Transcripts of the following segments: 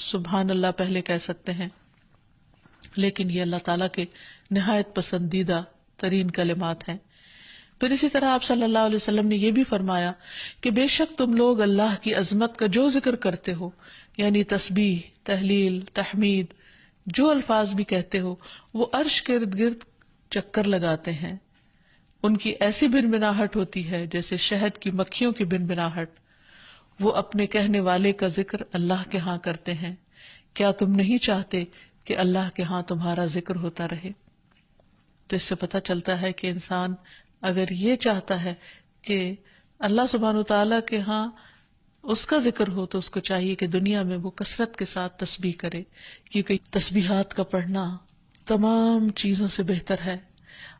سبحان اللہ پہلے کہہ سکتے ہیں، لیکن یہ اللہ تعالیٰ کے نہایت پسندیدہ ترین کلمات ہیں۔ پھر اسی طرح آپ صلی اللہ علیہ وسلم نے یہ بھی فرمایا کہ بے شک تم لوگ اللہ کی عظمت کا جو ذکر کرتے ہو، یعنی تسبیح، تحلیل، تحمید، جو الفاظ بھی کہتے ہو، وہ عرش کے ارد گرد چکر لگاتے ہیں، ان کی ایسی بنبناہٹ ہوتی ہے جیسے شہد کی مکھیوں کی بنبناہٹ۔ وہ اپنے کہنے والے کا ذکر اللہ کے ہاں کرتے ہیں، کیا تم نہیں چاہتے کہ اللہ کے ہاں تمہارا ذکر ہوتا رہے؟ تو اس سے پتہ چلتا ہے کہ انسان اگر یہ چاہتا ہے کہ اللہ سبحانہ وتعالیٰ کے ہاں اس کا ذکر ہو، تو اس کو چاہیے کہ دنیا میں وہ کثرت کے ساتھ تسبیح کرے، کیونکہ تسبیحات کا پڑھنا تمام چیزوں سے بہتر ہے۔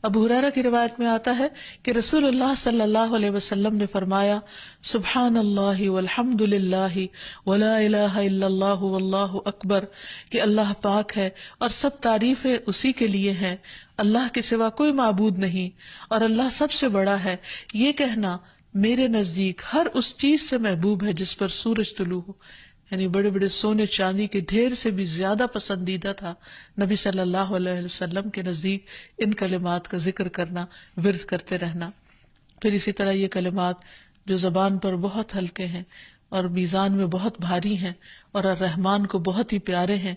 ابو ہریرہ کی روایت میں آتا ہے کہ رسول اللہ صلی اللہ علیہ وسلم نے فرمایا، سبحان اللہ والحمد للہ ولا الہ الا اللہ واللہ اکبر، کہ اللہ پاک ہے اور سب تعریفیں اسی کے لیے ہیں، اللہ کے سوا کوئی معبود نہیں، اور اللہ سب سے بڑا ہے۔ یہ کہنا میرے نزدیک ہر اس چیز سے محبوب ہے جس پر سورج طلوع ہو، یعنی بڑے بڑے سونے چاندی کے ڈھیر سے بھی زیادہ پسندیدہ تھا نبی صلی اللہ علیہ وسلم کے نزدیک ان کلمات کا ذکر کرنا، ورد کرتے رہنا۔ پھر اسی طرح یہ کلمات جو زبان پر بہت ہلکے ہیں اور میزان میں بہت بھاری ہیں اور الرحمن کو بہت ہی پیارے ہیں،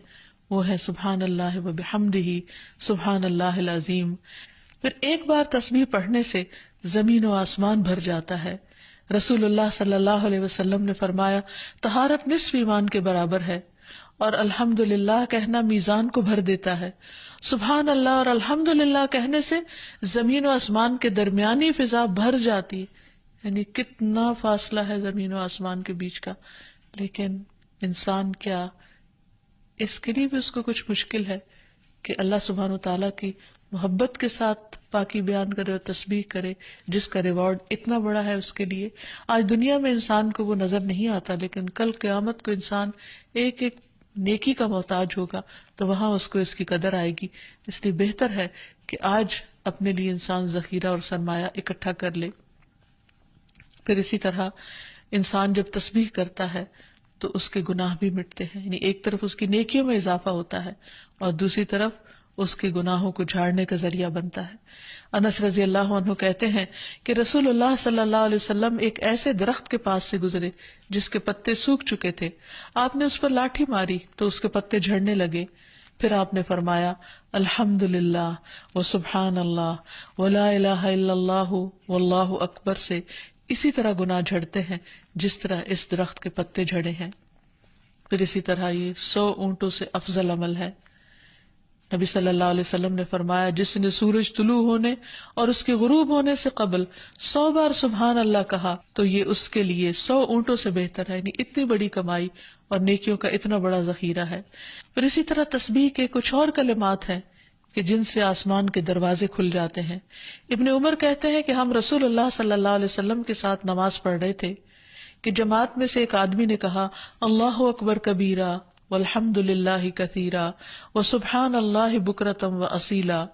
وہ ہے سبحان اللہ و بحمدہ، سبحان اللہ العظیم۔ پھر ایک بار تسبیح پڑھنے سے زمین و آسمان بھر جاتا ہے۔ رسول اللہ صلی اللہ علیہ وسلم نے فرمایا، طہارت نصف ایمان کے برابر ہے، اور الحمدللہ کہنا میزان کو بھر دیتا ہے۔ سبحان اللہ اور الحمدللہ کہنے سے زمین و آسمان کے درمیانی فضا بھر جاتی ہے، یعنی کتنا فاصلہ ہے زمین و آسمان کے بیچ کا، لیکن انسان کیا اس کے لیے بھی اس کو کچھ مشکل ہے کہ اللہ سبحانہ وتعالیٰ کی محبت کے ساتھ پاکی بیان کرے اور تسبیح کرے، جس کا ریوارڈ اتنا بڑا ہے اس کے لیے۔ آج دنیا میں انسان کو وہ نظر نہیں آتا، لیکن کل قیامت کو انسان ایک ایک نیکی کا محتاج ہوگا، تو وہاں اس کو اس کی قدر آئے گی۔ اس لیے بہتر ہے کہ آج اپنے لیے انسان ذخیرہ اور سرمایہ اکٹھا کر لے۔ پھر اسی طرح انسان جب تسبیح کرتا ہے تو اس کے گناہ بھی مٹتے ہیں، یعنی ایک طرف اس کی نیکیوں میں اضافہ ہوتا ہے اور دوسری طرف اس کے گناہوں کو جھاڑنے کا ذریعہ بنتا ہے۔ انس رضی اللہ عنہ کہتے ہیں کہ رسول اللہ صلی اللہ علیہ وسلم ایک ایسے درخت کے پاس سے گزرے جس کے پتے سوکھ چکے تھے، آپ نے اس پر لاٹھی ماری تو اس کے پتے جھڑنے لگے، پھر آپ نے فرمایا، الحمدللہ وسبحان اللہ ولا الہ الا اللہ واللہ اکبر سے اسی طرح گناہ جھڑتے ہیں جس طرح اس درخت کے پتے جھڑے ہیں۔ پھر اسی طرح یہ 100 اونٹوں سے افضل عمل ہے۔ نبی صلی اللہ علیہ وسلم نے فرمایا، جس نے سورج طلوع ہونے اور اس کے غروب ہونے سے قبل 100 بار سبحان اللہ کہا تو یہ اس کے لیے 100 اونٹوں سے بہتر ہے، یعنی اتنی بڑی کمائی اور نیکیوں کا اتنا بڑا ذخیرہ ہے۔ پھر اسی طرح تسبیح کے کچھ اور کلمات ہیں کہ جن سے آسمان کے دروازے کھل جاتے ہیں۔ ابن عمر کہتے ہیں کہ ہم رسول اللہ صلی اللہ علیہ وسلم کے ساتھ نماز پڑھ رہے تھے کہ جماعت میں سے ایک آدمی نے کہا، اللہ اکبر کبیرہ والحمد للہ کثیرا وسبحان اللہ بکرۃ واصیلا،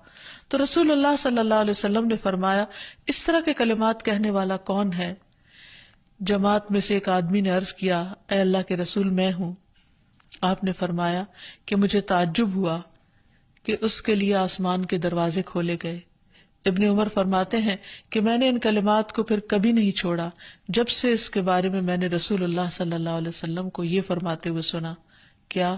تو رسول اللہ صلی اللہ علیہ وسلم نے فرمایا، اس طرح کے کلمات کہنے والا کون ہے؟ جماعت میں سے ایک آدمی نے عرض کیا، اے اللہ کے رسول، میں ہوں۔ آپ نے فرمایا کہ مجھے تعجب ہوا کہ اس کے لیے آسمان کے دروازے کھولے گئے۔ ابن عمر فرماتے ہیں کہ میں نے ان کلمات کو پھر کبھی نہیں چھوڑا جب سے اس کے بارے میں نے رسول اللہ صلی اللہ علیہ وسلم کو یہ فرماتے ہوئے سنا، کیا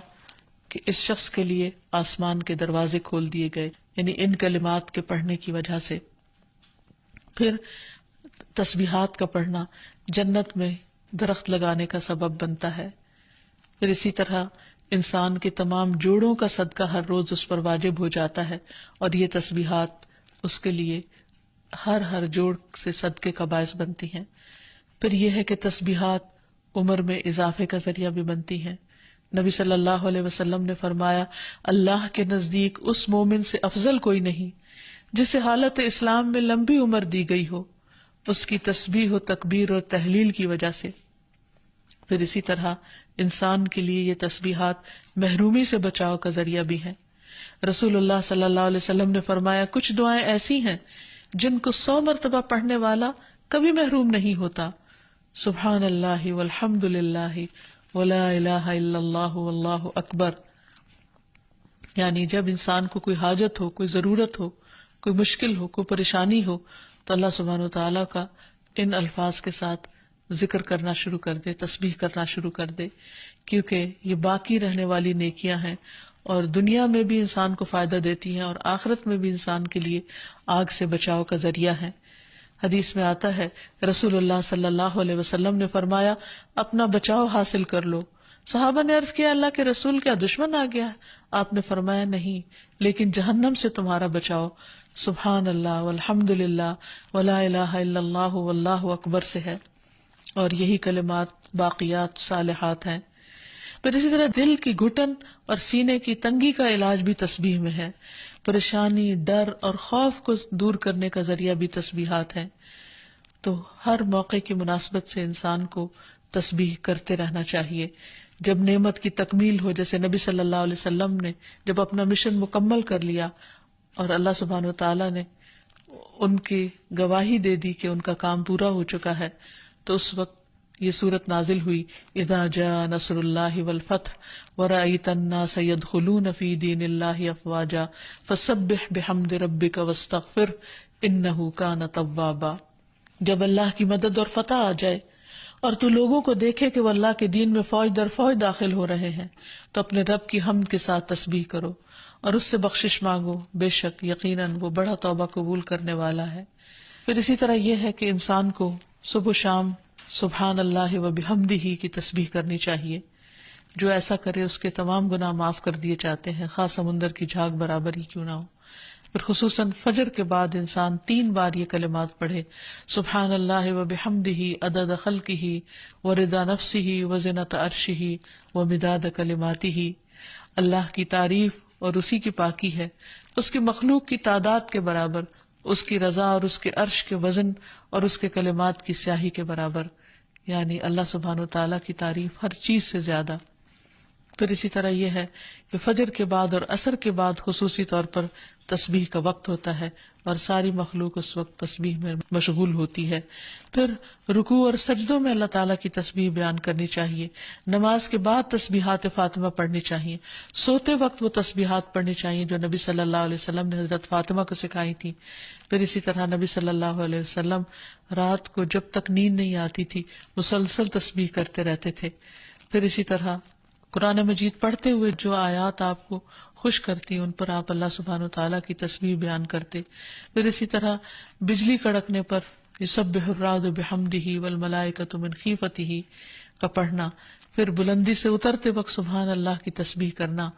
کہ اس شخص کے لیے آسمان کے دروازے کھول دیے گئے، یعنی ان کلمات کے پڑھنے کی وجہ سے۔ پھر تسبیحات کا پڑھنا جنت میں درخت لگانے کا سبب بنتا ہے۔ پھر اسی طرح انسان کے تمام جوڑوں کا صدقہ ہر روز اس پر واجب ہو جاتا ہے، اور یہ تسبیحات اس کے لیے ہر جوڑ سے صدقے کا باعث بنتی ہیں۔ پھر یہ ہے کہ تسبیحات عمر میں اضافے کا ذریعہ بھی بنتی ہیں۔ نبی صلی اللہ علیہ وسلم نے فرمایا، اللہ کے نزدیک اس مومن سے افضل کوئی نہیں جسے حالت اسلام میں لمبی عمر دی گئی ہو اس کی تسبیح و تکبیر اور تحلیل کی وجہ سے۔ پھر اسی طرح انسان کے لیے یہ تسبیحات محرومی سے بچاؤ کا ذریعہ بھی ہیں۔ رسول اللہ صلی اللہ علیہ وسلم نے فرمایا، کچھ دعائیں ایسی ہیں جن کو 100 مرتبہ پڑھنے والا کبھی محروم نہیں ہوتا۔ سبحان اللہ والحمد للہ ولا الہ الا اللہ واللہ اکبر. یعنی جب انسان کو کوئی حاجت ہو، کوئی ضرورت ہو، کوئی مشکل ہو، کوئی پریشانی ہو، تو اللہ سبحانہ وتعالیٰ کا ان الفاظ کے ساتھ ذکر کرنا شروع کر دے، تسبیح کرنا شروع کر دے، کیونکہ یہ باقی رہنے والی نیکیاں ہیں اور دنیا میں بھی انسان کو فائدہ دیتی ہیں اور آخرت میں بھی انسان کے لیے آگ سے بچاؤ کا ذریعہ ہیں. حدیث میں آتا ہے رسول اللہ صلی اللہ علیہ وسلم نے فرمایا اپنا بچاؤ حاصل کر لو. صحابہ نے عرض کیا اللہ کے رسول کیا دشمن آ گیا ہے؟ آپ نے فرمایا نہیں، لیکن جہنم سے تمہارا بچاؤ سبحان اللہ والحمد للہ ولا الہ الا اللہ واللہ اکبر سے ہے، اور یہی کلمات باقیات صالحات ہیں. پھر اسی طرح دل کی گھٹن اور سینے کی تنگی کا علاج بھی تسبیح میں ہے. پریشانی، ڈر اور خوف کو دور کرنے کا ذریعہ بھی تسبیحات ہیں. تو ہر موقع کی مناسبت سے انسان کو تسبیح کرتے رہنا چاہیے. جب نعمت کی تکمیل ہو، جیسے نبی صلی اللہ علیہ وسلم نے جب اپنا مشن مکمل کر لیا اور اللہ سبحانہ وتعالیٰ نے ان کی گواہی دے دی کہ ان کا کام پورا ہو چکا ہے، تو اس وقت یہ صورت نازل ہوئی اذا جاء نصر اللہ والفتح ورأیت الناس يدخلون فی دین اللہ افواجا فسبح بحمد ربک واستغفر انہ کان توابا. جب اللہ کی مدد اور فتح آ جائے اور تو لوگوں کو دیکھے کہ وہ اللہ کے دین میں فوج در فوج داخل ہو رہے ہیں، تو اپنے رب کی حمد کے ساتھ تسبیح کرو اور اس سے بخشش مانگو، بے شک یقیناً وہ بڑا توبہ قبول کرنے والا ہے. پھر اسی طرح یہ ہے کہ انسان کو صبح و شام سبحان اللہ و بحمدہ کی تسبیح کرنی چاہیے. جو ایسا کرے اس کے تمام گناہ معاف کر دیے جاتے ہیں، خاص سمندر کی جھاگ برابر ہی کیوں نہ ہو. پھر خصوصاً فجر کے بعد انسان 3 بار یہ کلمات پڑھے سبحان اللہ و بحمدہ عدد خلقہ و رضا نفسہ و زنۃ عرشہ و مداد کلماتہ. اللہ کی تعریف اور اسی کی پاکی ہے، اس کی مخلوق کی تعداد کے برابر، اس کی رضا اور اس کے عرش کے وزن اور اس کے کلمات کی سیاہی کے برابر. یعنی اللہ سبحانہ وتعالیٰ کی تعریف ہر چیز سے زیادہ. پھر اسی طرح یہ ہے کہ فجر کے بعد اور عصر کے بعد خصوصی طور پر تسبیح کا وقت ہوتا ہے اور ساری مخلوق اس وقت تسبیح میں مشغول ہوتی ہے. پھر رکوع اور سجدوں میں اللہ تعالیٰ کی تسبیح بیان کرنی چاہیے. نماز کے بعد تسبیحات فاطمہ پڑھنی چاہیے. سوتے وقت وہ تسبیحات پڑھنی چاہیے جو نبی صلی اللہ علیہ وسلم نے حضرت فاطمہ کو سکھائی تھی. پھر اسی طرح نبی صلی اللہ علیہ وسلم رات کو جب تک نیند نہیں آتی تھی مسلسل تسبیح کرتے رہتے تھے. پھر اسی طرح قرآن مجید پڑھتے ہوئے جو آیات آپ کو خوش کرتی ان پر آپ اللہ سبحانہ وتعالیٰ کی تسبیح بیان کرتے. پھر اسی طرح بجلی کڑکنے پر یسبح الرعد بحمدہ والملائکۃ من خیفتہ کا پڑھنا. پھر بلندی سے اترتے وقت سبحان اللہ کی تسبیح کرنا.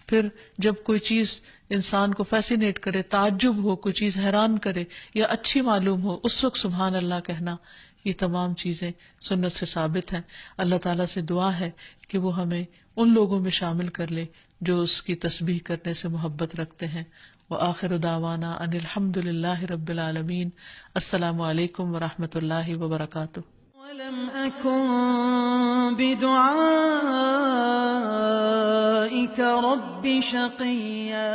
پھر جب کوئی چیز انسان کو فیسینیٹ کرے، تعجب ہو، کوئی چیز حیران کرے یا اچھی معلوم ہو، اس وقت سبحان اللہ کہنا. یہ تمام چیزیں سنت سے ثابت ہیں. اللہ تعالیٰ سے دعا ہے کہ وہ ہمیں ان لوگوں میں شامل کر لے جو اس کی تسبیح کرنے سے محبت رکھتے ہیں. وآخر دعوانا ان الحمد للہ رب العالمین. السلام علیکم ورحمۃ اللہ وبرکاتہ. ولم أكن بدعائك رب شقيا